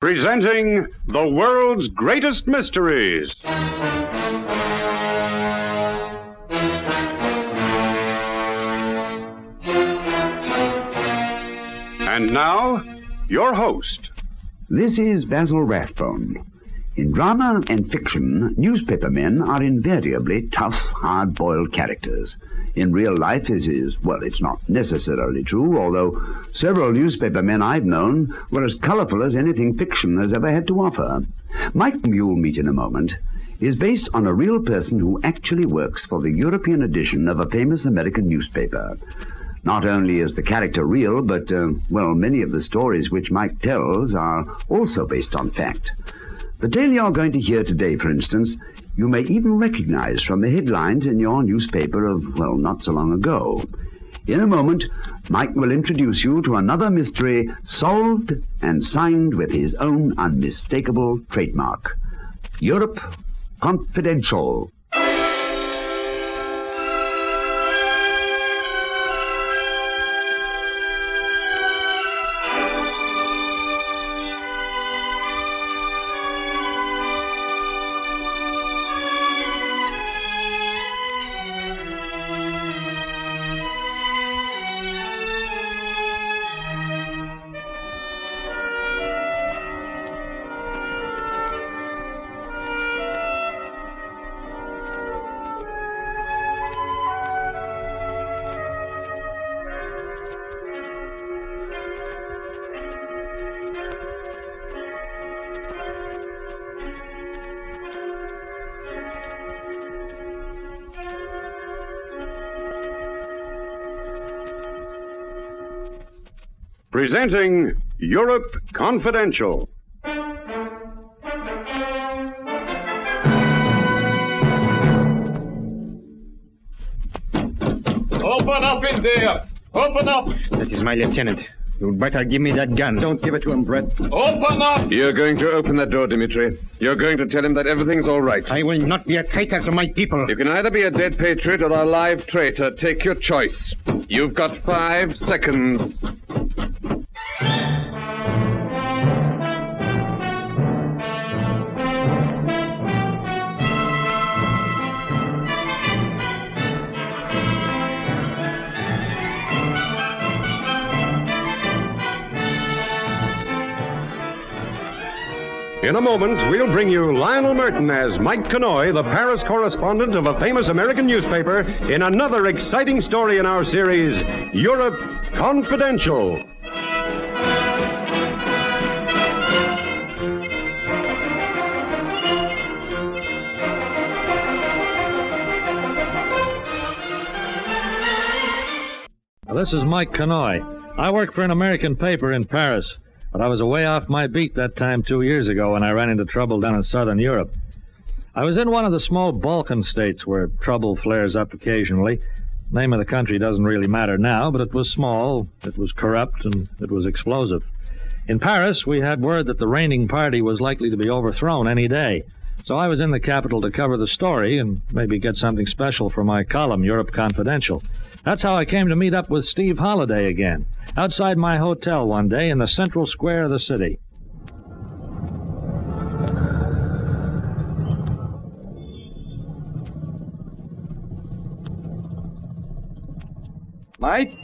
Presenting the world's greatest mysteries. And now, your host. This is Basil Rathbone. In drama and fiction, newspaper men are invariably tough, hard-boiled characters. In real life, it's not necessarily true, although several newspaper men I've known were as colorful as anything fiction has ever had to offer. Mike, you'll meet in a moment, is based on a real person who actually works for the European edition of a famous American newspaper. Not only is the character real, but, many of the stories which Mike tells are also based on fact. The tale you're going to hear today, for instance, you may even recognize from the headlines in your newspaper of, not so long ago. In a moment, Mike will introduce you to another mystery solved and signed with his own unmistakable trademark. Europe Confidential. Presenting Europe Confidential. Open up in there! Open up! That is my lieutenant. You'd better give me that gun. Don't give it to him, Brett. Open up! You're going to open that door, Dimitri. You're going to tell him that everything's all right. I will not be a traitor to my people. You can either be a dead patriot or a live traitor. Take your choice. You've got 5 seconds. In a moment, we'll bring you Lionel Merton as Mike Connoy, the Paris correspondent of a famous American newspaper, in another exciting story in our series, Europe Confidential. This is Mike Connoy. I work for an American paper in Paris, but I was away off my beat that time 2 years ago when I ran into trouble down in southern Europe. I was in one of the small Balkan states where trouble flares up occasionally. Name of the country doesn't really matter now, but it was small, it was corrupt, and it was explosive. In Paris, we had word that the reigning party was likely to be overthrown any day. So I was in the capital to cover the story and maybe get something special for my column, Europe Confidential. That's how I came to meet up with Steve Holliday again, outside my hotel one day in the central square of the city. Mike?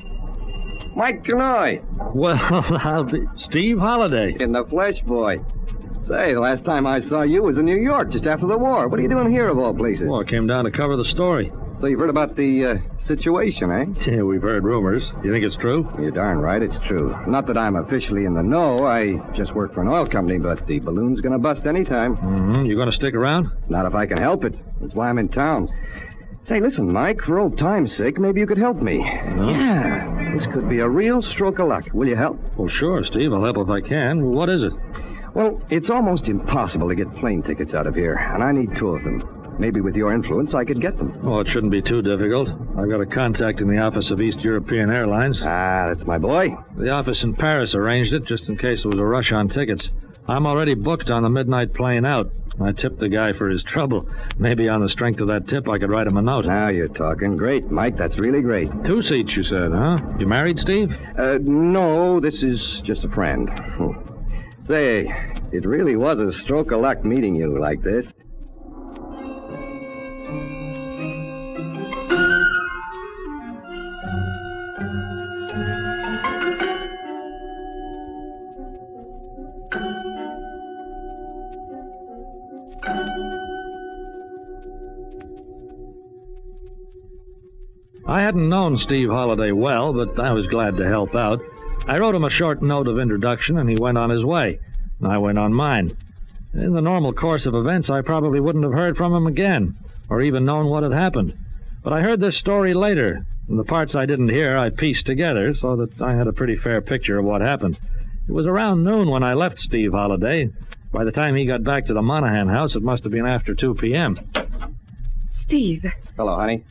Mike Connoy. Well, I'll be Steve Holliday. In the flesh, boy. Say, the last time I saw you was in New York, just after the war. What are you doing here, of all places? Well, I came down to cover the story. So you've heard about the situation, eh? Yeah, we've heard rumors. You think it's true? You're darn right, it's true. Not that I'm officially in the know. I just work for an oil company, but the balloon's gonna bust anytime. Mm-hmm. You gonna stick around? Not if I can help it. That's why I'm in town. Say, listen, Mike, for old time's sake, maybe you could help me. No? Yeah, this could be a real stroke of luck. Will you help? Well, sure, Steve. I'll help if I can. What is it? Well, it's almost impossible to get plane tickets out of here, and I need 2 of them. Maybe with your influence, I could get them. Oh, it shouldn't be too difficult. I've got a contact in the office of East European Airlines. Ah, that's my boy. The office in Paris arranged it just in case there was a rush on tickets. I'm already booked on the midnight plane out. I tipped the guy for his trouble. Maybe on the strength of that tip, I could write him a note. Now you're talking. Great, Mike. That's really great. 2 seats, you said, huh? You married, Steve? No, this is just a friend. Say, it really was a stroke of luck meeting you like this. I hadn't known Steve Holliday well, but I was glad to help out. I wrote him a short note of introduction, and he went on his way. I went on mine. In the normal course of events, I probably wouldn't have heard from him again, or even known what had happened. But I heard this story later, and the parts I didn't hear I pieced together so that I had a pretty fair picture of what happened. It was around noon when I left Steve Holliday. By the time he got back to the Monahan house, it must have been after 2 p.m. Steve, Hello, honey.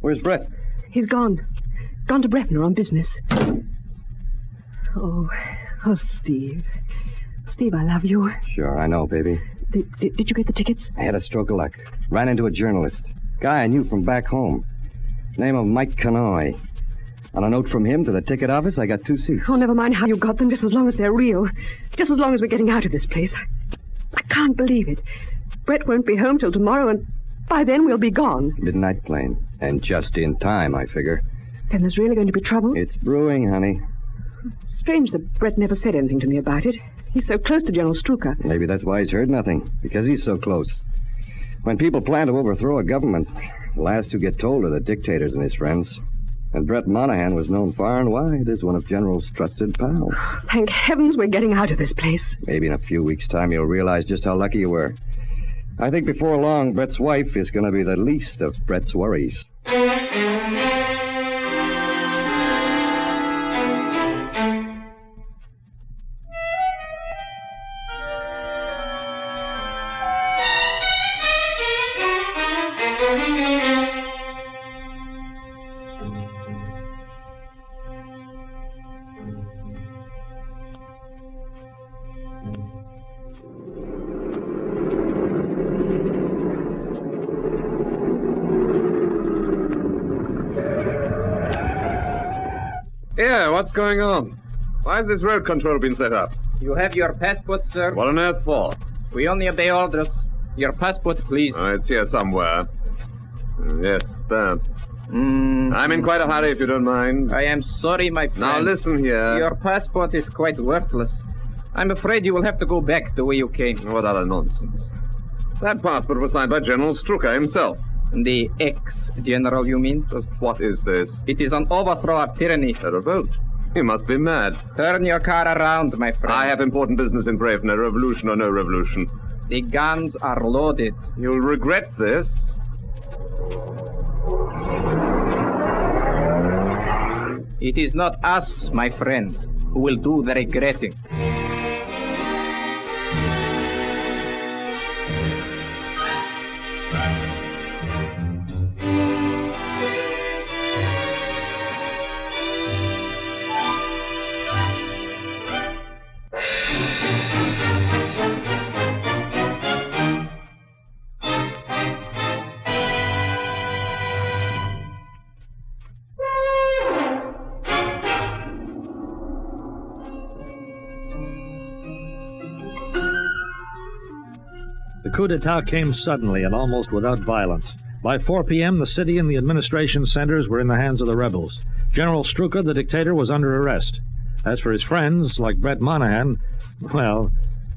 Where's Brett? he's gone. Gone to Breffner on business. Oh, Steve. Steve, I love you. Sure, I know, baby. Did you get the tickets? I had a stroke of luck. Ran into a journalist. Guy I knew from back home. Name of Mike Kanoy. On a note from him to the ticket office, I got 2 seats. Oh, never mind how you got them, just as long as they're real. Just as long as we're getting out of this place. I can't believe it. Brett won't be home till tomorrow, and by then we'll be gone. Midnight plane. And just in time, I figure. Then there's really going to be trouble? It's brewing, honey. Strange that Brett never said anything to me about it. He's so close to General Strucker. Maybe that's why he's heard nothing. Because he's so close. When people plan to overthrow a government, the last who get told are the dictators and his friends. And Brett Monahan was known far and wide as one of General's trusted pals. Thank heavens we're getting out of this place. Maybe in a few weeks' time you'll realize just how lucky you were. I think before long, Brett's wife is going to be the least of Brett's worries. Yeah, what's going on? Why has this road control been set up? You have your passport, sir? What on earth for? We only obey orders. Your passport, please. Oh, it's here somewhere. Yes, there. I'm in quite a hurry, if you don't mind. I am sorry, my friend. Now listen here. Your passport is quite worthless. I'm afraid you will have to go back the way you came. What other nonsense? That passport was signed by General Strucker himself. The ex-general, you mean? Just what is this? It is an overthrow of tyranny. A revolt? You must be mad. Turn your car around, my friend. I have important business in Bravener, revolution or no revolution. The guns are loaded. You'll regret this. It is not us, my friend, who will do the regretting. The coup d'etat came suddenly and almost without violence. By 4 p.m., the city and the administration centers were in the hands of the rebels. General Strucker, the dictator, was under arrest. As for his friends, like Brett Monahan, well,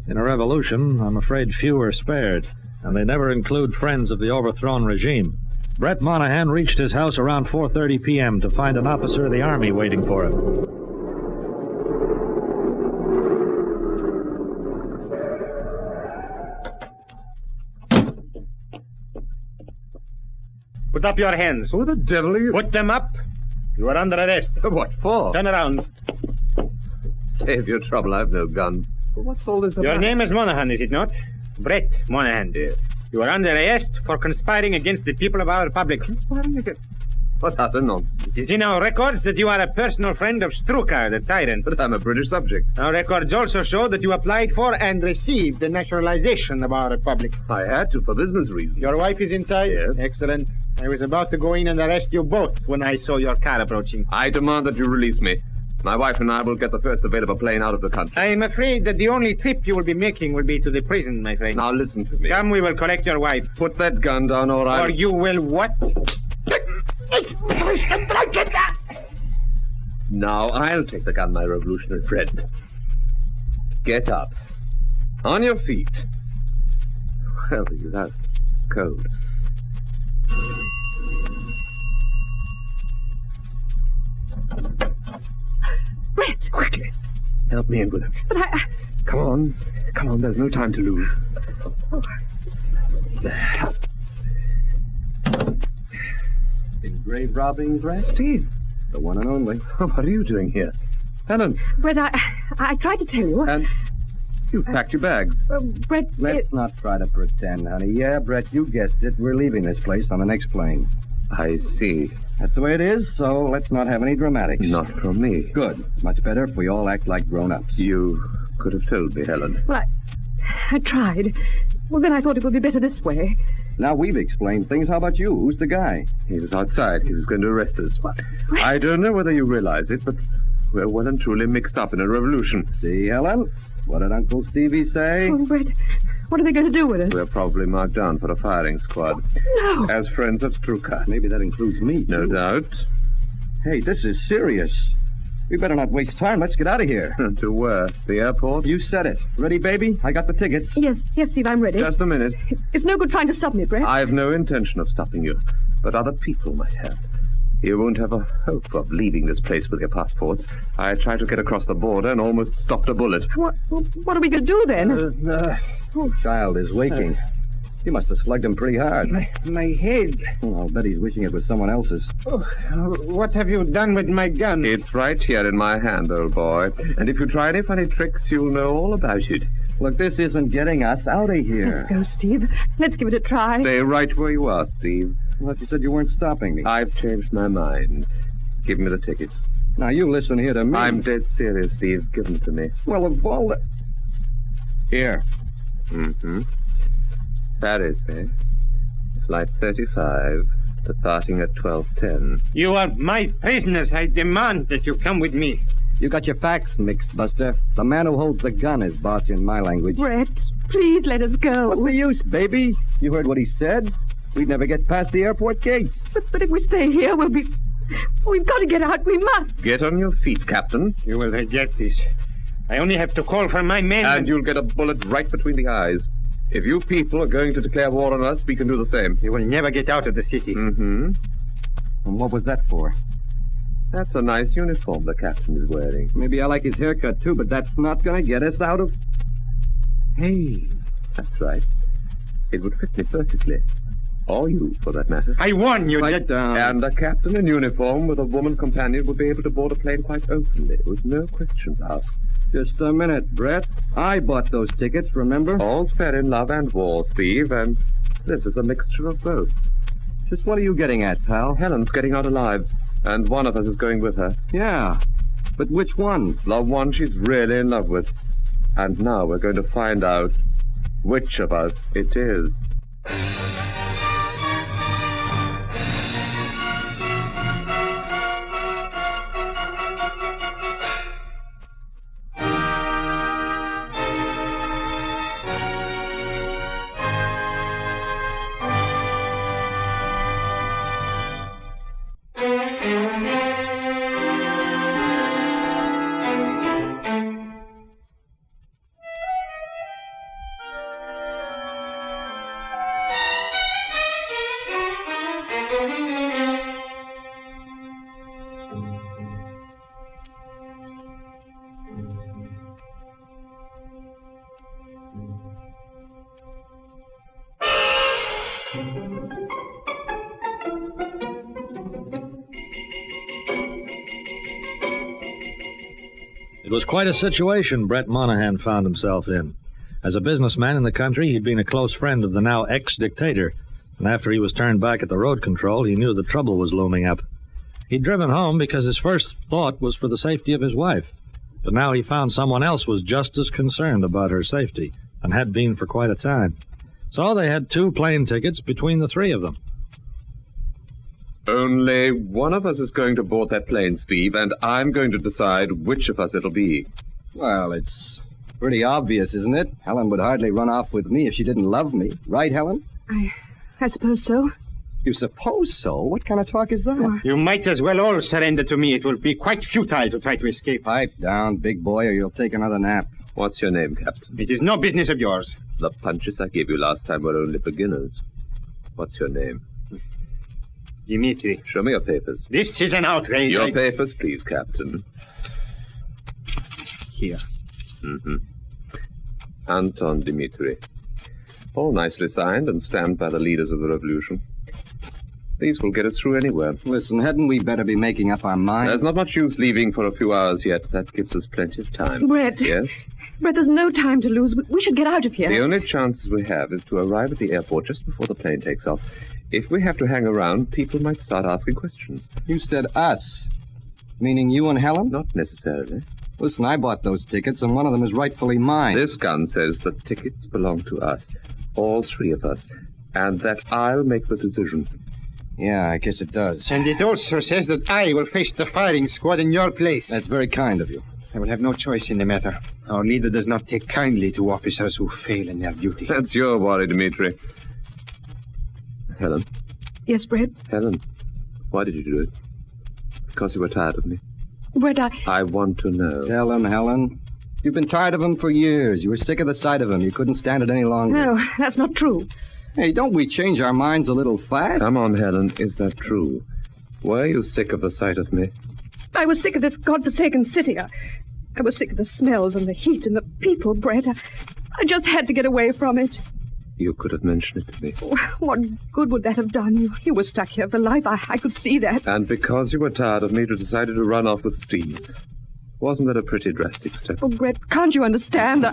in a revolution, I'm afraid few are spared, and they never include friends of the overthrown regime. Brett Monahan reached his house around 4:30 p.m. to find an officer of the army waiting for him. Put up your hands. Who the devil are you? Put them up. You are under arrest. What for? Turn around. Save your trouble, I've no gun. But what's all this about? Your name is Monahan, is it not? Brett Monahan. Yes. You are under arrest for conspiring against the people of our republic. Conspiring against... What utter nonsense. It is in our records that you are a personal friend of Strucker, the tyrant. But I'm a British subject. Our records also show that you applied for and received the nationalization of our republic. I had to for business reasons. Your wife is inside? Yes. Excellent. I was about to go in and arrest you both when I saw your car approaching. I demand that you release me. My wife and I will get the first available plane out of the country. I am afraid that the only trip you will be making will be to the prison, my friend. Now listen to me. Come, we will collect your wife. Put that gun down, all right? Or you will what? Now I'll take the gun, my revolutionary friend. Get up. On your feet. Well, that's cold. Brett! Quickly. Help me in with him. But I... Come on. Come on, there's no time to lose. There. In grave robbing, Brett? Steve. The one and only. What are you doing here? Helen. Brett, I tried to tell you. And you've packed your bags. Brett... Let's not try to pretend, honey. Yeah, Brett, you guessed it. We're leaving this place on the next plane. I see. That's the way it is, so let's not have any dramatics. Not from me. Good. Much better if we all act like grown-ups. You could have told me, Helen. Well, I tried. Well, then I thought it would be better this way. Now we've explained things. How about you? Who's the guy? He was outside. He was going to arrest us. I don't know whether you realize it, but we're well and truly mixed up in a revolution. See, Helen? What did Uncle Stevie say? Oh, Brett, what are they going to do with us? We're probably marked down for a firing squad. No. As friends of Struka. Maybe that includes me, too. No doubt. Hey, this is serious. We better not waste time. Let's get out of here. To where? The airport? You said it. Ready, baby? I got the tickets. Yes, Steve, I'm ready. Just a minute. It's no good trying to stop me, Brett. I've no intention of stopping you, but other people might have. You won't have a hope of leaving this place with your passports. I tried to get across the border and almost stopped a bullet. What are we going to do then? Child is waking. You must have slugged him pretty hard. My head. Oh, I'll bet he's wishing it was someone else's. Oh, what have you done with my gun? It's right here in my hand, old boy. And if you try any funny tricks, you'll know all about it. Look, this isn't getting us out of here. Let's go, Steve. Let's give it a try. Stay right where you are, Steve. I thought you said you weren't stopping me. I've changed my mind. Give me the tickets. Now, you listen here to me. I'm dead serious, Steve. Give them to me. Well, of all the... Here. Mm-hmm. Paris, eh? Flight 35, departing at 12:10. You are my prisoners. I demand that you come with me. You got your facts mixed, Buster. The man who holds the gun is boss in my language. Brett, please let us go. What's the use, baby? You heard what he said. We'd never get past the airport gates. But if we stay here, we'll be... We've got to get out. We must. Get on your feet, Captain. You will reject this. I only have to call for my men. And you'll get a bullet right between the eyes. If you people are going to declare war on us, we can do the same. You will never get out of the city. Mm-hmm. And what was that for? That's a nice uniform the captain is wearing. Maybe I like his haircut, too, but that's not going to get us out of... Hey, that's right. It would fit me perfectly. Or you, for that matter. I warn you Right down. And a captain in uniform with a woman companion would be able to board a plane quite openly, with no questions asked. Just a minute, Brett. I bought those tickets, remember? All's fair in love and war, Steve, and this is a mixture of both. Just what are you getting at, pal? Helen's getting out alive, and one of us is going with her. Yeah, but which one? The one she's really in love with. And now we're going to find out which of us it is. It was quite a situation Brett Monahan found himself in. As a businessman in the country, he'd been a close friend of the now ex-dictator, and after he was turned back at the road control, he knew the trouble was looming up. He'd driven home because his first thought was for the safety of his wife, but now he found someone else was just as concerned about her safety, and had been for quite a time. So they had 2 plane tickets between the 3 of them. Only one of us is going to board that plane, Steve, and I'm going to decide which of us it'll be. Well, it's pretty obvious, isn't it? Helen would hardly run off with me if she didn't love me. Right, Helen? I suppose so. You suppose so? What kind of talk is that? You might as well all surrender to me. It will be quite futile to try to escape. Pipe down, big boy, or you'll take another nap. What's your name, Captain? It is no business of yours. The punches I gave you last time were only beginners. What's your name? Dimitri. Show me your papers. This is an outrage. Your papers, please, Captain. Here. Mm-hmm. Anton Dimitri. All nicely signed and stamped by the leaders of the revolution. These will get us through anywhere. Listen, hadn't we better be making up our minds? There's not much use leaving for a few hours yet. That gives us plenty of time. Brett. Yes? Brett, there's no time to lose. We should get out of here. The only chances we have is to arrive at the airport just before the plane takes off. If we have to hang around, people might start asking questions. You said us. Meaning you and Helen? Not necessarily. Listen, I bought those tickets, and one of them is rightfully mine. This gun says the tickets belong to us. All three of us. And that I'll make the decision. Yeah, I guess it does. And it also says that I will face the firing squad in your place. That's very kind of you. I will have no choice in the matter. Our leader does not take kindly to officers who fail in their duty. That's your worry, Dimitri. Helen. Yes, Brett? Helen, why did you do it? Because you were tired of me? Brett, I want to know. Tell him, Helen. You've been tired of him for years. You were sick of the sight of him. You couldn't stand it any longer. No, that's not true. Hey, don't we change our minds a little fast? Come on, Helen. Is that true? Were you sick of the sight of me? I was sick of this godforsaken city. I was sick of the smells and the heat and the people, Brett. I just had to get away from it. You could have mentioned it to me. What good would that have done? You were stuck here for life. I could see that. And because you were tired of me, you decided to run off with Steve. Wasn't that a pretty drastic step? Oh, Brett, can't you understand?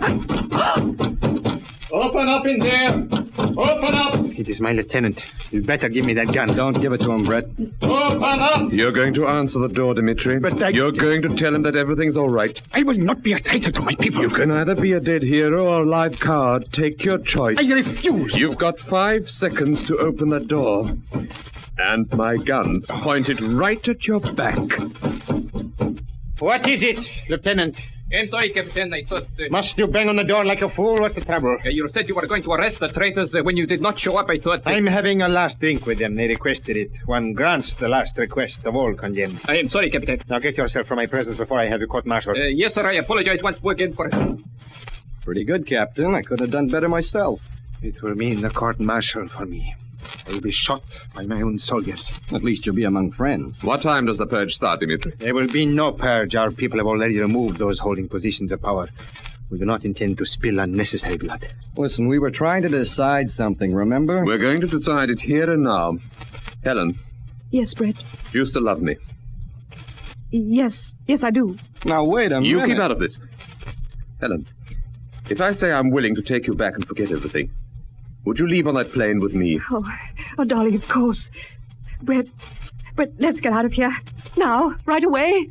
Open up in there! Open up! It is my lieutenant. You'd better give me that gun. Don't give it to him, Brett. Open up! You're going to answer the door, Dimitri. But You're going to tell him that everything's all right. I will not be a traitor to my people. You can either be a dead hero or a live card. Take your choice. I refuse. You've got 5 seconds to open the door. And my gun's pointed right at your back. What is it, Lieutenant? I'm sorry, Captain. I thought... Must you bang on the door like a fool? What's the trouble? you said you were going to arrest the traitors when you did not show up. I thought... I'm having a last drink with them. They requested it. One grants the last request of all condemned. I am sorry, Captain. Now get yourself from my presence before I have you court-martialed. Yes, sir. I apologize once more again for... Pretty good, Captain. I could have done better myself. It will mean the court-martial for me. I will be shot by my own soldiers. At least you'll be among friends. What time does the purge start, Dimitri? There will be no purge. Our people have already removed those holding positions of power. We do not intend to spill unnecessary blood. Listen, we were trying to decide something, remember? We're going to decide it here and now. Helen, Yes, Brett. do you still love me? Yes, I do. Now, wait a minute. You keep out of this. Helen, if I say I'm willing to take you back and forget everything, would you leave on that plane with me? Oh, darling, of course. Brett, let's get out of here. Now, right away.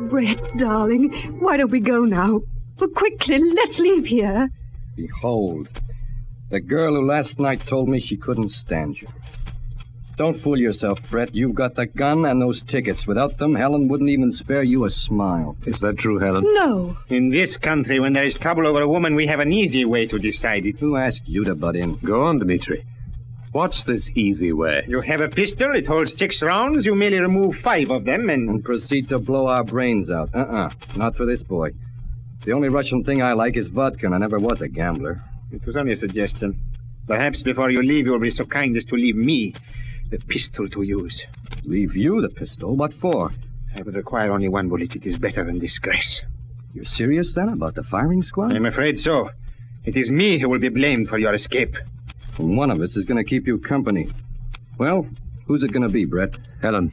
Brett, darling, why don't we go now? Well, quickly, let's leave here. Behold, the girl who last night told me she couldn't stand you. Don't fool yourself, Brett. You've got the gun and those tickets. Without them, Helen wouldn't even spare you a smile. Is that true, Helen? No. In this country, when there is trouble over a woman, we have an easy way to decide it. Who asked you to butt in? Go on, Dimitri. What's this easy way? You have a pistol. It holds 6 rounds. You merely remove 5 of them And proceed to blow our brains out. Not for this boy. The only Russian thing I like is vodka, and I never was a gambler. It was only a suggestion. Perhaps before you leave, you'll be so kind as to leave me the pistol to use. Leave you the pistol? What for? I would require only one bullet. It is better than disgrace. You're serious, then, about the firing squad? I'm afraid so. It is me who will be blamed for your escape. And one of us is going to keep you company. Well, who's it going to be, Brett? Helen,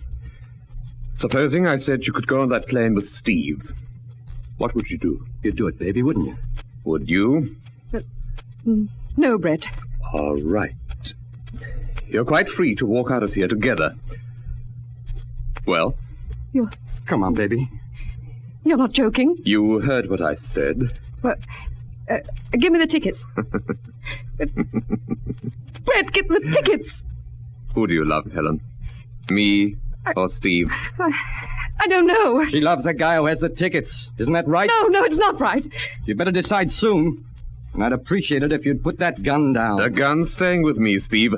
supposing I said you could go on that plane with Steve, what would you do? You'd do it, baby, wouldn't you? Would you? No, Brett. All right. You're quite free to walk out of here together. Well? Come on, baby. You're not joking. You heard what I said. Well, give me the tickets. Brett, get the tickets. Who do you love, Helen? Me or Steve? I don't know. She loves the guy who has the tickets. Isn't that right? No, it's not right. You better decide soon. And I'd appreciate it if you'd put that gun down. The gun's staying with me, Steve,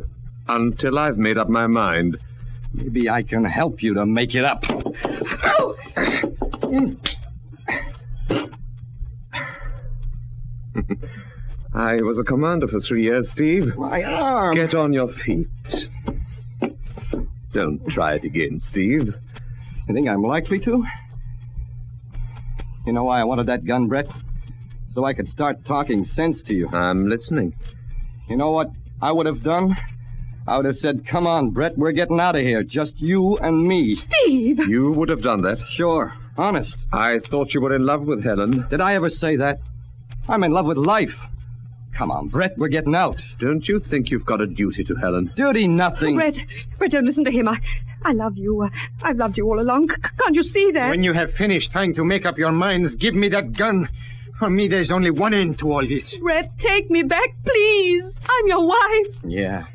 until I've made up my mind. Maybe I can help you to make it up. Oh! I was a commander for 3 years, Steve. My arm. Get on your feet. Don't try it again, Steve. You think I'm likely to? You know why I wanted that gun, Brett? So I could start talking sense to you. I'm listening. You know what I would have done? I would have said, come on, Brett, we're getting out of here. Just you and me. Steve! You would have done that? Sure. Honest. I thought you were in love with Helen. Did I ever say that? I'm in love with life. Come on, Brett, we're getting out. Don't you think you've got a duty to Helen? Duty nothing. Brett, don't listen to him. I love you. I've loved you all along. Can't you see that? When you have finished trying to make up your minds, give me that gun. For me, there's only one end to all this. Brett, take me back, please. I'm your wife. Yeah.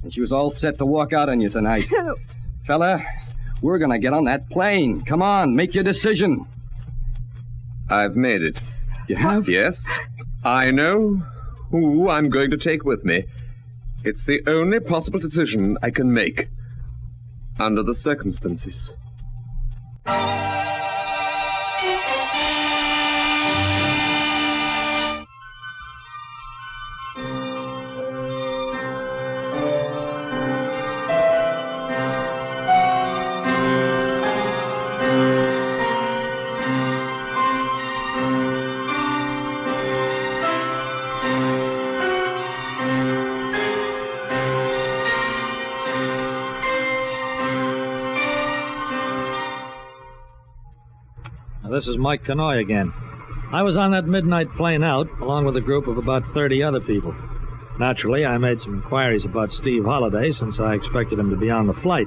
And she was all set to walk out on you tonight. No. Fella, we're going to get on that plane. Come on, make your decision. I've made it. You have? Yes. I know who I'm going to take with me. It's the only possible decision I can make under the circumstances. This is Mike Kanoy again. I was on that midnight plane out, along with a group of about 30 other people. Naturally, I made some inquiries about Steve Holliday, since I expected him to be on the flight.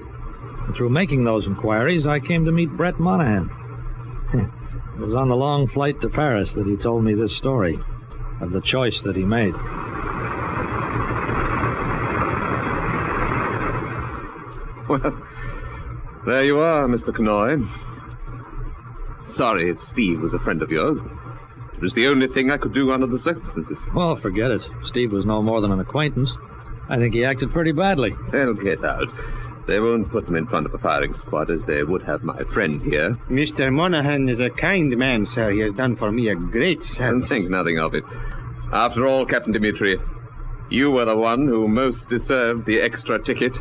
And through making those inquiries, I came to meet Brett Monahan. It was on the long flight to Paris that he told me this story of the choice that he made. Well, there you are, Mr. Kanoy. Sorry if Steve was a friend of yours. It was the only thing I could do under the circumstances. Well, forget it. Steve was no more than an acquaintance. I think he acted pretty badly. They'll get out. They won't put him in front of a firing squad as they would have my friend here. Mr. Monahan is a kind man, sir. He has done for me a great service. And think nothing of it. After all, Captain Dimitri, you were the one who most deserved the extra ticket.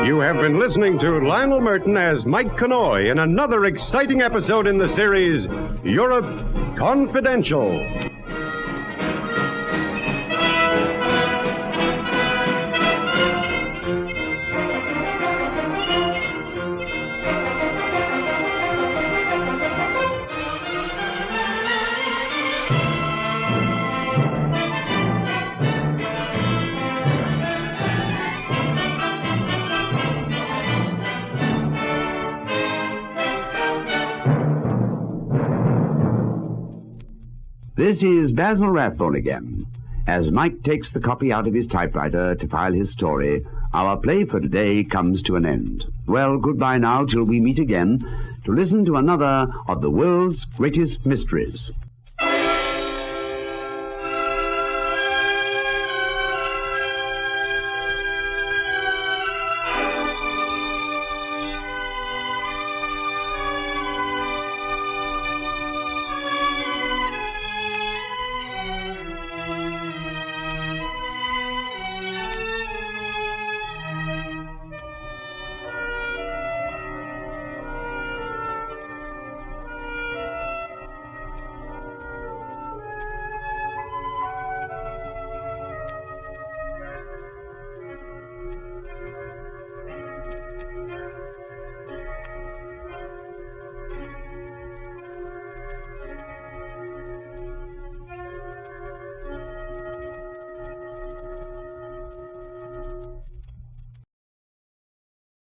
You have been listening to Lionel Merton as Mike Kanoy in another exciting episode in the series Europe Confidential. This is Basil Rathbone again. As Mike takes the copy out of his typewriter to file his story, our play for today comes to an end. Well, goodbye now till we meet again to listen to another of the world's greatest mysteries.